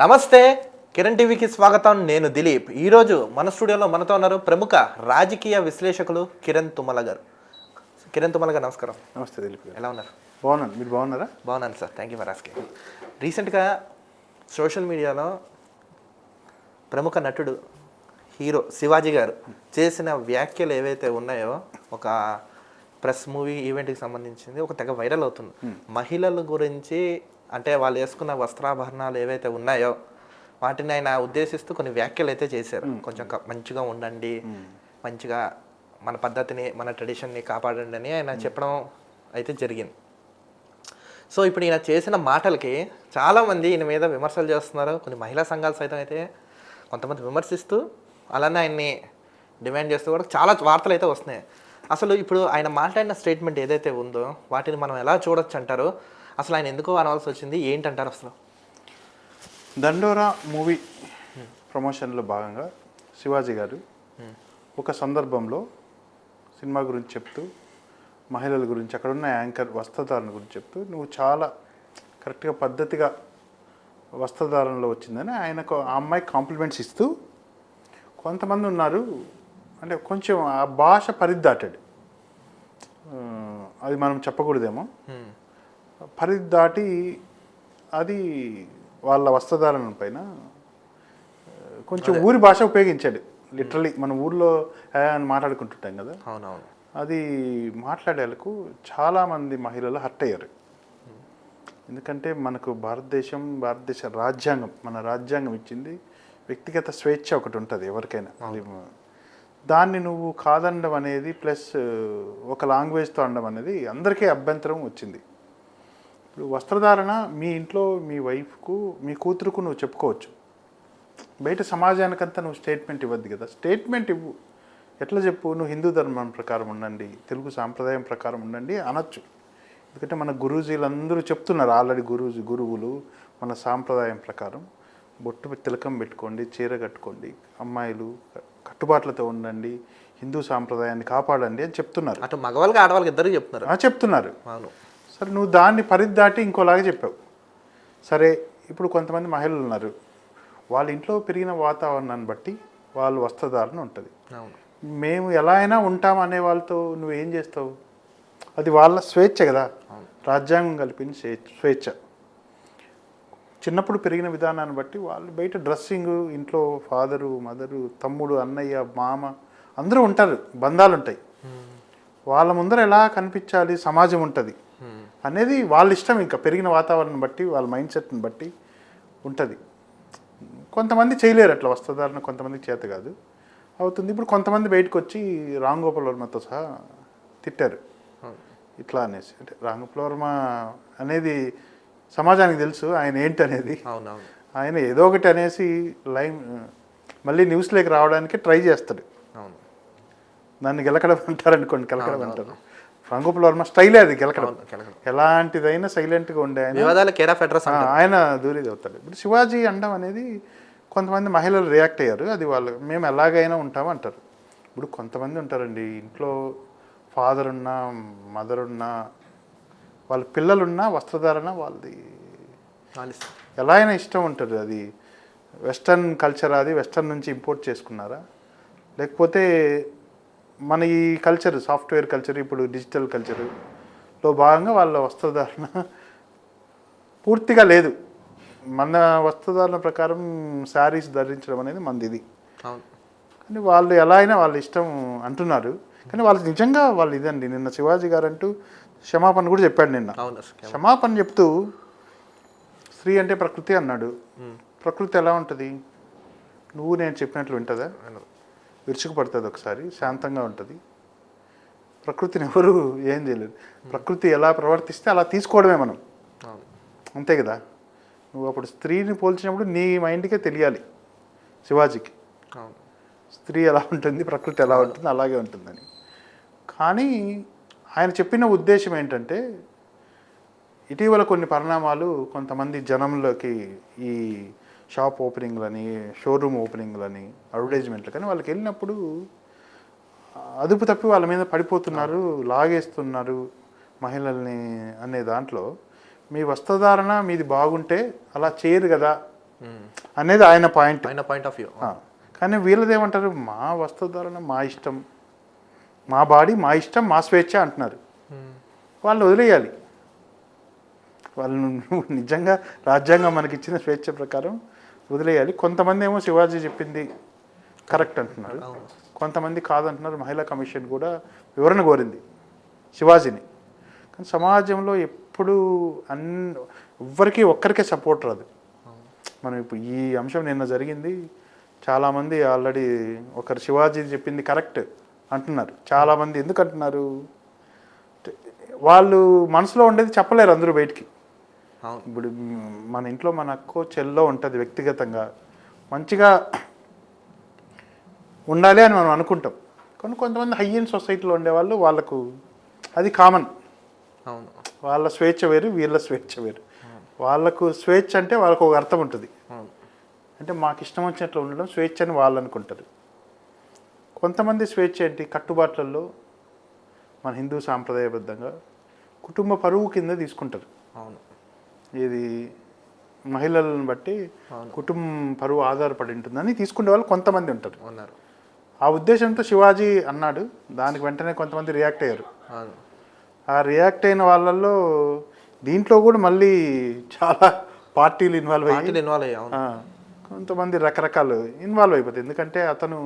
నమస్తే కిరణ్ టీవీకి స్వాగతం. నేను దిలీప్. ఈరోజు మన స్టూడియోలో మనతో ఉన్నారు ప్రముఖ రాజకీయ విశ్లేషకులు కిరణ్ తుమ్మల గారు. నమస్కారం. నమస్తే దిలీప్ గారు. ఎలా ఉన్నారు? బాగున్నాను. మీరు బాగున్నారా? బాగున్నాను sir. Thank you for asking. రీసెంట్గా సోషల్ మీడియాలో ప్రముఖ నటుడు హీరో శివాజీ గారు చేసిన వ్యాఖ్యలు ఏవైతే ఉన్నాయో ఒక ప్రెస్ మూవీ ఈవెంట్కి సంబంధించింది ఒక తెగ వైరల్ అవుతుంది. మహిళల గురించి అంటే వాళ్ళు వేసుకున్న వస్త్రాభరణాలు ఏవైతే ఉన్నాయో వాటిని ఆయన ఉద్దేశిస్తూ కొన్ని వ్యాఖ్యలు అయితే చేశారు. కొంచెం మంచిగా ఉండండి, మంచిగా మన పద్ధతిని మన ట్రెడిషన్ని కాపాడండి అని ఆయన చెప్పడం అయితే జరిగింది. సో ఇప్పుడు ఈయన చేసిన మాటలకి చాలామంది ఈయన మీద విమర్శలు చేస్తున్నారు. కొన్ని మహిళా సంఘాలు సైతం అయితే కొంతమంది విమర్శిస్తూ అలానే ఆయన్ని డిమాండ్ చేస్తూ కూడా చాలా వార్తలు అయితే వస్తున్నాయి. అసలు ఇప్పుడు ఆయన మాట్లాడిన స్టేట్మెంట్ ఏదైతే ఉందో వాటిని మనం ఎలా చూడొచ్చు అంటారు? అసలు ఆయన ఎందుకో అనవలసి వచ్చింది ఏంటంటారు? అసలు దండోరా మూవీ ప్రమోషన్లో భాగంగా శివాజీ గారు ఒక సందర్భంలో సినిమా గురించి చెప్తూ మహిళల గురించి అక్కడున్న యాంకర్ వస్త్రధారణ గురించి చెప్తూ నువ్వు చాలా కరెక్ట్గా పద్ధతిగా వస్త్రధారణలో వచ్చిందని ఆయనకు ఆ అమ్మాయికి కాంప్లిమెంట్స్ ఇస్తూ కొంతమంది ఉన్నారు అంటే కొంచెం ఆ భాష పరిధి దాటాడు. అది మనం చెప్పకూడదేమో. పరిధి దాటి అది వాళ్ళ వస్త్రధారణ పైన కొంచెం ఊరి భాష ఉపయోగించాడు. లిటరలీ మన ఊర్లో అని మాట్లాడుకుంటుంటాం కదా, అవునవును, అది మాట్లాడేందుకు చాలామంది మహిళలు హర్ట్ అయ్యారు. ఎందుకంటే మనకు భారతదేశ రాజ్యాంగం, మన రాజ్యాంగం ఇచ్చింది వ్యక్తిగత స్వేచ్ఛ ఒకటి ఉంటుంది ఎవరికైనా. దాన్ని నువ్వు కాదనడం అనేది ప్లస్ ఒక లాంగ్వేజ్తో అనడం అనేది అందరికీ అభ్యంతరం వచ్చింది. ఇప్పుడు వస్త్రధారణ మీ ఇంట్లో మీ వైఫ్కు మీ కూతురుకు నువ్వు చెప్పుకోవచ్చు, బయట సమాజానికంతా నువ్వు స్టేట్మెంట్ ఇవ్వద్దు కదా. స్టేట్మెంట్ ఇవ్వు. ఎట్లా చెప్పు? నువ్వు హిందూ ధర్మం ప్రకారం ఉండండి, తెలుగు సాంప్రదాయం ప్రకారం ఉండండి అనొచ్చు. ఎందుకంటే మన గురూజీలందరూ చెప్తున్నారు ఆల్రెడీ. గురువులు మన సాంప్రదాయం ప్రకారం బొట్టు తిలకం పెట్టుకోండి, చీర కట్టుకోండి, అమ్మాయిలు కట్టుబాట్లతో ఉండండి, హిందూ సాంప్రదాయాన్ని కాపాడండి అని చెప్తున్నారు. అటు మగవాళ్ళకి ఆడవాళ్ళకి ఇద్దరు చెప్తున్నారు. అవును. సరే, నువ్వు దాన్ని పరిధి దాటి ఇంకోలాగా చెప్పావు. సరే, ఇప్పుడు కొంతమంది మహిళలు ఉన్నారు, వాళ్ళ ఇంట్లో పెరిగిన వాతావరణాన్ని బట్టి వాళ్ళు వస్త్రధారణ ఉంటుంది. మేము ఎలా అయినా ఉంటాం అనే వాళ్ళతో నువ్వేం చేస్తావు? అది వాళ్ళ స్వేచ్ఛ కదా, రాజ్యాంగం కలిపిన స్వేచ్ఛ. చిన్నప్పుడు పెరిగిన విధానాన్ని బట్టి వాళ్ళు బయట డ్రెస్సింగ్, ఇంట్లో ఫాదరు, మదరు, తమ్ముడు, అన్నయ్య, మామ అందరూ ఉంటారు, బంధాలు ఉంటాయి. వాళ్ళ ముందర ఎలా కనిపించాలి, సమాజం ఉంటుంది అనేది వాళ్ళ ఇష్టం. ఇంకా పెరిగిన వాతావరణం బట్టి వాళ్ళ మైండ్ సెట్ని బట్టి ఉంటుంది. కొంతమంది చేయలేరు అట్లా వస్త్రధారణ, కొంతమంది చేత కాదు, అవుతుంది. ఇప్పుడు కొంతమంది బయటకు వచ్చి రామ్ గోపాల్ వర్మతో సహా తిట్టారు ఇట్లా అనేసి. అంటే రామ్ గోపాల్ వర్మ అనేది సమాజానికి తెలుసు ఆయన ఏంటి అనేది. ఆయన ఏదో ఒకటి అనేసి మళ్ళీ న్యూస్లోకి రావడానికి ట్రై చేస్తాడు. దాన్ని గెలకడం అంటారు అనుకోండి, కెలకడం అంటారు. రామ్ గోపాల్ వర్మ స్టైలే అది, గెలకడం. ఎలాంటిదైనా సైలెంట్గా ఉండే ఆయన దూరేది అవుతాడు. ఇప్పుడు శివాజీ అండం అనేది కొంతమంది మహిళలు రియాక్ట్ అయ్యారు. అది వాళ్ళు మేము ఎలాగైనా ఉంటాం అంటారు. ఇప్పుడు కొంతమంది ఉంటారండి, ఇంట్లో ఫాదర్ ఉన్నా, మదర్ ఉన్నా, వాళ్ళ పిల్లలున్నా వస్త్రధారణ వాళ్ళది ఎలా అయినా ఇష్టం ఉంటుంది. అది వెస్టర్న్ కల్చర్, అది వెస్టర్న్ నుంచి ఇంపోర్ట్ చేసుకున్నారా, లేకపోతే మన ఈ కల్చర్ సాఫ్ట్వేర్ కల్చర్, ఇప్పుడు డిజిటల్ కల్చర్లో భాగంగా వాళ్ళ వస్త్రధారణ పూర్తిగా లేదు. మన వస్త్రధారణ ప్రకారం శారీస్ ధరించడం అనేది మనది ఇది. కానీ వాళ్ళు ఎలా అయినా వాళ్ళ ఇష్టం అంటున్నారు. కానీ వాళ్ళు నిజంగా వాళ్ళు ఇదండి. నిన్న శివాజీ గారు అంటూ క్షమాపణ కూడా చెప్పాడు. నిన్న క్షమాపణ చెప్తూ స్త్రీ అంటే ప్రకృతి అన్నాడు. ప్రకృతి ఎలా ఉంటుంది? నువ్వు నేను చెప్పినట్లు వింటుందా? విరుచుకుపడుతుంది, ఒకసారి శాంతంగా ఉంటుంది. ప్రకృతిని ఎవరు ఏం చేయలేదు. ప్రకృతి ఎలా ప్రవర్తిస్తే అలా తీసుకోవడమే మనం, అంతే కదా. నువ్వు అప్పుడు స్త్రీని పోల్చినప్పుడు నీ మైండ్కే తెలియాలి శివాజీకి స్త్రీ ఎలా ఉంటుంది, ప్రకృతి ఎలా ఉంటుంది, అలాగే ఉంటుందని. కానీ ఆయన చెప్పిన ఉద్దేశం ఏంటంటే, ఇటీవల కొన్ని పరిణామాలు కొంతమంది జనంలోకి ఈ షాప్ ఓపెనింగ్లని, షోరూమ్ ఓపెనింగ్లని, అడ్వర్టైజ్మెంట్లు కానీ వాళ్ళకి వెళ్ళినప్పుడు అదుపు తప్పి వాళ్ళ మీద పడిపోతున్నారు, లాగేస్తున్నారు మహిళల్ని అనే దాంట్లో మీ వస్త్రధారణ మీది బాగుంటే అలా చేయరు కదా అనేది ఆయన పాయింట్. ఆయన పాయింట్ ఆఫ్ వ్యూ. కానీ వీళ్ళది ఏమంటారు, మా వస్త్రధారణ మా ఇష్టం, మా బాడీ మా ఇష్టం, మా స్వేచ్ఛ అంటున్నారు. వాళ్ళు వదిలేయాలి. వాళ్ళు నిజంగా రాజ్యాంగం మనకి ఇచ్చిన స్వేచ్ఛ ప్రకారం వదిలేయాలి. కొంతమంది ఏమో శివాజీ చెప్పింది కరెక్ట్ అంటున్నారు, కొంతమంది కాదంటున్నారు. మహిళా కమిషన్ కూడా వివరణ కోరింది శివాజీని. కానీ సమాజంలో ఎప్పుడు ఎవ్వరికి ఒక్కరికే సపోర్ట్ రాదు. మనం ఇప్పుడు ఈ అంశం నిన్న జరిగింది, చాలామంది ఆల్రెడీ ఒకరు శివాజీ చెప్పింది కరెక్ట్ అంటున్నారు. చాలామంది ఎందుకు అంటున్నారు, వాళ్ళు మనసులో ఉండేది చెప్పలేరు అందరూ బయటికి. ఇప్పుడు మన ఇంట్లో మన అక్కో చెల్లో ఉంటుంది, వ్యక్తిగతంగా మంచిగా ఉండాలి అని మనం అనుకుంటాం. కానీ కొంతమంది హై ఎండ్ సొసైటీలో ఉండేవాళ్ళు, వాళ్ళకు అది కామన్. అవును, వాళ్ళ స్వేచ్ఛ వేరు, వీళ్ళ స్వేచ్ఛ వేరు. వాళ్ళకు స్వేచ్ఛ అంటే వాళ్ళకు ఒక అర్థం ఉంటుంది, అంటే మాకు ఇష్టం వచ్చినట్లు ఉండడం స్వేచ్ఛ అని వాళ్ళు అనుకుంటారు. కొంతమంది స్వేచ్ఛ ఏంటి, కట్టుబాట్లలో మన హిందూ సాంప్రదాయబద్ధంగా కుటుంబ పరువు కింద తీసుకుంటారు. అవును, ఇది మహిళలను బట్టి కుటుంబం పరువు ఆధారపడి ఉంటుందని తీసుకునే వాళ్ళు కొంతమంది ఉంటారు. ఆ ఉద్దేశంతో శివాజీ అన్నాడు, దానికి వెంటనే కొంతమంది రియాక్ట్ అయ్యారు. ఆ రియాక్ట్ అయిన వాళ్ళల్లో దీంట్లో కూడా మళ్ళీ చాలా పార్టీలు ఇన్వాల్వ్ అయ్యాయి. కొంతమంది రకరకాలు ఇన్వాల్వ్ అయిపోతాయి. ఎందుకంటే అతను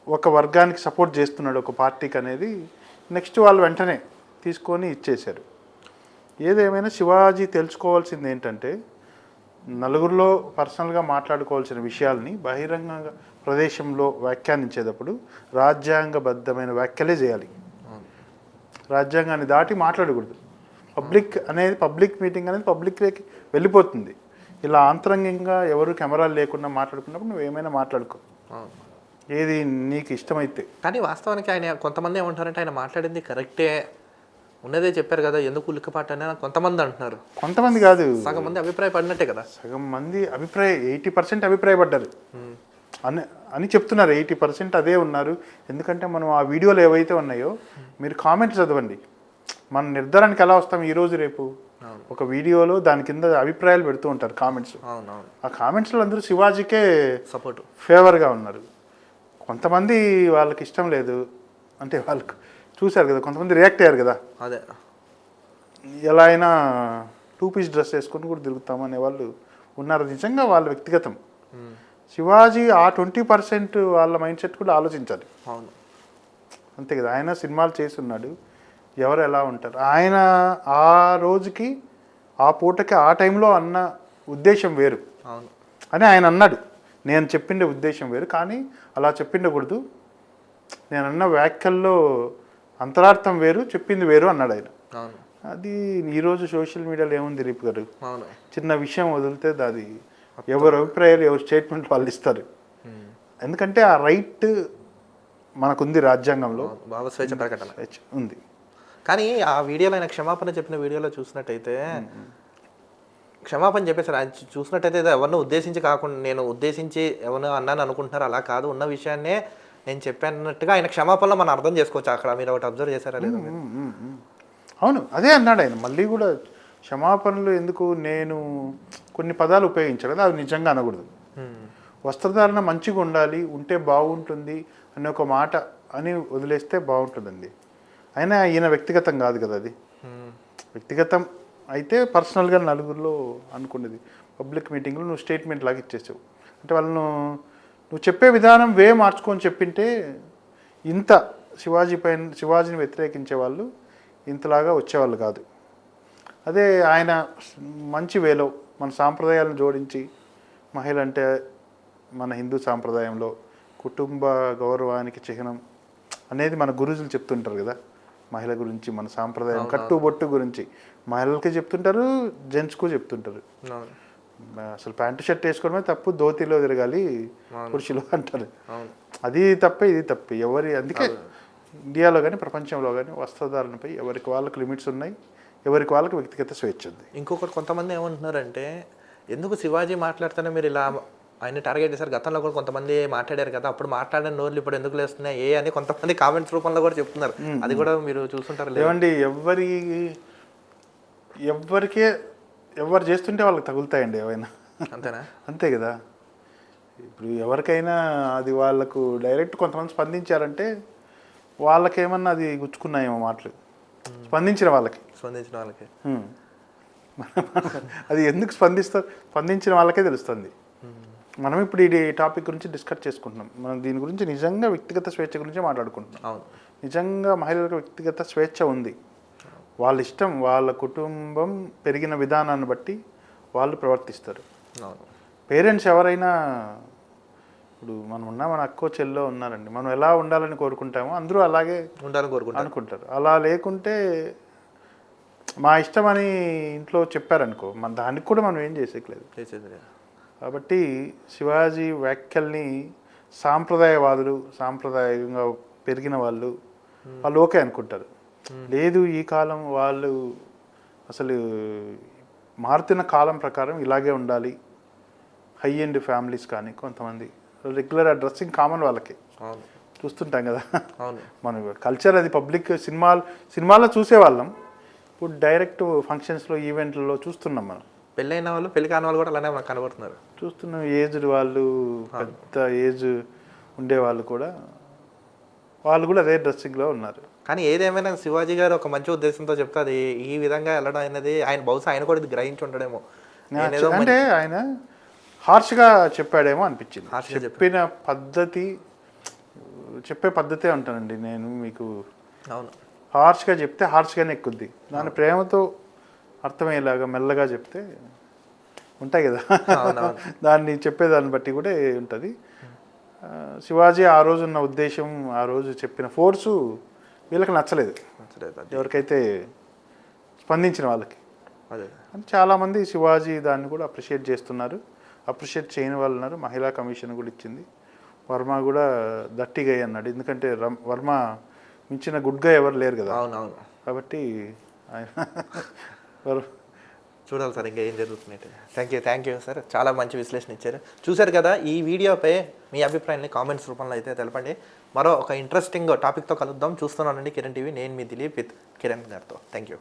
ఒక వర్గానికి సపోర్ట్ చేస్తున్నాడు, ఒక పార్టీకి అనేది నెక్స్ట్ వాళ్ళు వెంటనే తీసుకొని ఇచ్చేశారు. ఏదేమైనా శివాజీ తెలుసుకోవాల్సింది ఏంటంటే, నలుగురిలో పర్సనల్గా మాట్లాడుకోవాల్సిన విషయాల్ని బహిరంగ ప్రదేశంలో వ్యాఖ్యానించేటప్పుడు రాజ్యాంగబద్ధమైన వ్యాఖ్యలే చేయాలి. రాజ్యాంగాన్ని దాటి మాట్లాడకూడదు. పబ్లిక్ మీటింగ్ అనేది పబ్లిక్లోకి వెళ్ళిపోతుంది. ఇలా ఆంతరంగంగా ఎవరు కెమెరాలు లేకుండా మాట్లాడుకున్నప్పుడు నువ్వు ఏమైనా మాట్లాడుకో, ఏది నీకు ఇష్టమైతే. కానీ వాస్తవానికి ఆయన కొంతమంది ఏమంటారంటే, ఆయన మాట్లాడింది కరెక్టే, ఉన్నదే చెప్పారు కదా, ఎందుకు ఉలిక్కపాటు అని కొంతమంది అంటున్నారు. కొంతమంది కాదు, సగం మంది అభిప్రాయపడినట్టే కదా. సగం మంది 80% అభిప్రాయపడ్డారు అని చెప్తున్నారు. 80% అదే ఉన్నారు. ఎందుకంటే మనం ఆ వీడియోలు ఏవైతే ఉన్నాయో మీరు కామెంట్స్ చదవండి. మన నిర్ధారణకి ఎలా వస్తాం ఈరోజు రేపు, ఒక వీడియోలో దాని కింద అభిప్రాయాలు పెడుతూ ఉంటారు కామెంట్స్. ఆ కామెంట్స్లో అందరూ శివాజీకే సపోర్ట్ ఫేవర్గా ఉన్నారు. కొంతమంది వాళ్ళకి ఇష్టం లేదు అంటే, వాళ్ళకు చూశారు కదా, కొంతమంది రియాక్ట్ అయ్యారు కదా, అదే ఎలా అయినా 2 పీస్ డ్రెస్ వేసుకొని కూడా తిరుగుతామనే వాళ్ళు ఉన్నారు. నిజంగా వాళ్ళ వ్యక్తిగతం. శివాజీ ఆ 20% వాళ్ళ మైండ్ సెట్ కూడా ఆలోచించాలి. అవును, అంతే కదా. ఆయన సినిమాలు చేసి ఉన్నాడు, ఎవరు ఎలా ఉంటారు. ఆయన ఆ రోజుకి ఆ పూటకి ఆ టైంలో అన్న ఉద్దేశం వేరు అని ఆయన అన్నాడు. నేను చెప్పిండే ఉద్దేశం వేరు, కానీ అలా చెప్పిండకూడదు, నేను అన్న వ్యాఖ్యల్లో అంతరార్థం వేరు, చెప్పింది వేరు అన్నాడు ఆయన. అది ఈరోజు సోషల్ మీడియాలో ఏముంది రీప్ గారు, చిన్న విషయం వదిలితే అది ఎవరు అభిప్రాయాలు ఎవరు స్టేట్మెంట్ వాళ్ళు ఇస్తారు. ఎందుకంటే ఆ రైట్ మనకుంది, రాజ్యాంగంలో స్వేచ్ఛ ప్రకటన ఉంది. కానీ ఆ వీడియోలో ఆయన క్షమాపణ చెప్పిన వీడియోలో చూసినట్టయితే, క్షమాపణ చెప్పేసారు. ఆయన చూసినట్టయితే ఎవరిని ఉద్దేశించి కాకుండా, నేను ఉద్దేశించి ఎవరినో అన్నాను అనుకుంటున్నారు, అలా కాదు, ఉన్న విషయాన్నే నేను చెప్పానట్టుగా ఆయన క్షమాపణలో మనం అర్థం చేసుకోవచ్చు. అక్కడ మీరు ఒకటి అబ్జర్వ్ చేశారా లేదా? అవును, అదే అన్నాడు ఆయన. మళ్ళీ కూడా క్షమాపణలు ఎందుకు, నేను కొన్ని పదాలు ఉపయోగించాను కదా, అవి నిజంగా అనకూడదు. వస్త్రధారణ మంచిగా ఉండాలి, ఉంటే బాగుంటుంది అనే ఒక మాట అని వదిలేస్తే బాగుంటుందండి. అయినా ఈయన వ్యక్తిగతం కాదు కదా, అది వ్యక్తిగతం అయితే పర్సనల్గా నలుగురిలో అనుకునేది. పబ్లిక్ మీటింగ్లో నువ్వు స్టేట్మెంట్ లాగా ఇచ్చేసావు అంటే, వాళ్ళను నువ్వు చెప్పే విధానం మార్చుకొని చెప్పింటే ఇంత శివాజీని వ్యతిరేకించే వాళ్ళు ఇంతలాగా వచ్చేవాళ్ళు కాదు. అదే ఆయన మంచి వేలో మన సాంప్రదాయాలను జోడించి, మహిళ అంటే మన హిందూ సాంప్రదాయంలో కుటుంబ గౌరవానికి చిహ్నం అనేది మన గురుజులు చెప్తుంటారు కదా, మహిళ గురించి, మన సాంప్రదాయం కట్టుబొట్టు గురించి మహిళలకి చెప్తుంటారు, జెంట్స్కు చెప్తుంటారు. అసలు ప్యాంటు షర్ట్ వేసుకోవడమే తప్పు, ధోతిలో తిరగాలి పురుషులు అంటారు. అది తప్పే, ఇది తప్పే. అందుకే ఇండియాలో కానీ ప్రపంచంలో కానీ వస్త్రధారణపై ఎవరికి వాళ్ళకి లిమిట్స్ ఉన్నాయి, ఎవరికి వాళ్ళకి వ్యక్తిగత స్వేచ్ఛ ఉంది. ఇంకొకటి కొంతమంది ఏమంటున్నారంటే, ఎందుకు శివాజీ మాట్లాడితేనే మీరు ఇలా ఆయన టార్గెట్ చేశారు, గతంలో కూడా కొంతమంది మాట్లాడారు కదా, అప్పుడు మాట్లాడిన నోర్లు ఇప్పుడు ఎందుకు లేస్తున్నాయి అని కొంతమంది కామెంట్స్ రూపంలో కూడా చెప్తున్నారు. అది కూడా మీరు చూస్తుంటారు ఏమండి, ఎవరు చేస్తుంటే వాళ్ళకి తగులుతాయండి ఏవైనా. అంతేనా? అంతే కదా. ఇప్పుడు ఎవరికైనా అది వాళ్ళకు డైరెక్ట్ కొంతమంది స్పందించారంటే వాళ్ళకేమన్నా అది గుచ్చుకున్నాయేమో మాటలు, స్పందించిన వాళ్ళకి. స్పందించిన వాళ్ళకి అది ఎందుకు స్పందించిన వాళ్ళకే తెలుస్తుంది. మనం ఇప్పుడు ఈ టాపిక్ గురించి డిస్కస్ చేసుకుంటున్నాం. మనం దీని గురించి నిజంగా వ్యక్తిగత స్వేచ్ఛ గురించి మాట్లాడుకుంటున్నాం. అవును. నిజంగా మహిళలకు వ్యక్తిగత స్వేచ్ఛ ఉంది. వాళ్ళ ఇష్టం, వాళ్ళ కుటుంబం పెరిగిన విధానాన్ని బట్టి వాళ్ళు ప్రవర్తిస్తారు. అవును. పేరెంట్స్ ఎవరైనా, ఇప్పుడు మనం మన అక్కో చెల్లో ఉన్నారండి, మనం ఎలా ఉండాలని కోరుకుంటామో అందరూ అలాగే ఉండాలని కోరుకుంటారు అనుకుంటారు. అలా లేకుంటే మా ఇష్టం అని ఇంట్లో చెప్పారనుకో, మన దానికి కూడా మనం ఏం చేసేయలేదు. కాబట్టి శివాజీ వ్యాఖ్యల్ని సాంప్రదాయంగా పెరిగిన వాళ్ళు ఓకే అనుకుంటారు. లేదు, ఈ కాలం వాళ్ళు అసలు మారుతున్న కాలం ప్రకారం ఇలాగే ఉండాలి. హై ఎండ్ ఫ్యామిలీస్ కానీ కొంతమంది రెగ్యులర్ డ్రెస్సింగ్ కామన్ వాళ్ళకి చూస్తుంటాం కదా. మన కల్చర్ అది. పబ్లిక్ సినిమాల్లో చూసేవాళ్ళం, ఇప్పుడు డైరెక్ట్ ఫంక్షన్స్లో ఈవెంట్లలో చూస్తున్నాం. మనం పెళ్ళైన వాళ్ళు పెళ్లి కాని వాళ్ళు కూడా అలానే మనకు కనబడుతున్నారు. చూస్తున్నాం. ఏజ్డ్ వాళ్ళు, పెద్ద ఏజ్ ఉండేవాళ్ళు కూడా అదే డ్రెస్సింగ్లో ఉన్నారు. కానీ ఏదేమైనా శివాజీ గారు ఒక మంచి ఉద్దేశంతో చెప్తే అది ఈ విధంగా వెళ్ళడం అనేది ఆయన బహుశా ఆయన కూడా ఇది గ్రహించి ఉంటాడేమో. అంటే ఆయన హార్ష్గా చెప్పాడేమో అనిపించింది. చెప్పే పద్ధతే ఉంటానండి నేను మీకు. అవును. హార్ష్గా చెప్తే హార్ష్గానే ఎక్కుద్ది. దాని ప్రేమతో అర్థమయ్యేలాగా మెల్లగా చెప్తే ఉంటాయి కదా. దాన్ని చెప్పేదాన్ని బట్టి కూడా ఉంటుంది. శివాజీ ఆ రోజు ఉన్న ఉద్దేశం, ఆ రోజు చెప్పిన ఫోర్సు వీళ్ళకి నచ్చలేదు, ఎవరికైతే స్పందించిన వాళ్ళకి. అని చాలామంది శివాజీ దాన్ని కూడా అప్రిషియేట్ చేస్తున్నారు. అప్రిషియేట్ చేయని వాళ్ళు ఉన్నారు. మహిళా కమిషన్ కూడా ఇచ్చింది. వర్మ కూడా దట్టిగా అన్నాడు, ఎందుకంటే వర్మ మించిన గుడ్గా ఎవరు లేరు కదా. అవునవును. కాబట్టి ఆయన చూడాలి సార్ ఇంకా ఏం జరుగుతుంది. థ్యాంక్ యూ సార్, చాలా మంచి విశ్లేషణ ఇచ్చారు. చూశారు కదా, ఈ వీడియోపై మీ అభిప్రాయాన్ని కామెంట్స్ రూపంలో అయితే తెలపండి. మరో ఒక ఇంట్రెస్టింగ్ టాపిక్తో కలుద్దాం. చూస్తున్నానండి కిరణ్ టీవీ. నేను మీ దిలీప్ విత్ కిరణ్ గారితో. Thank you.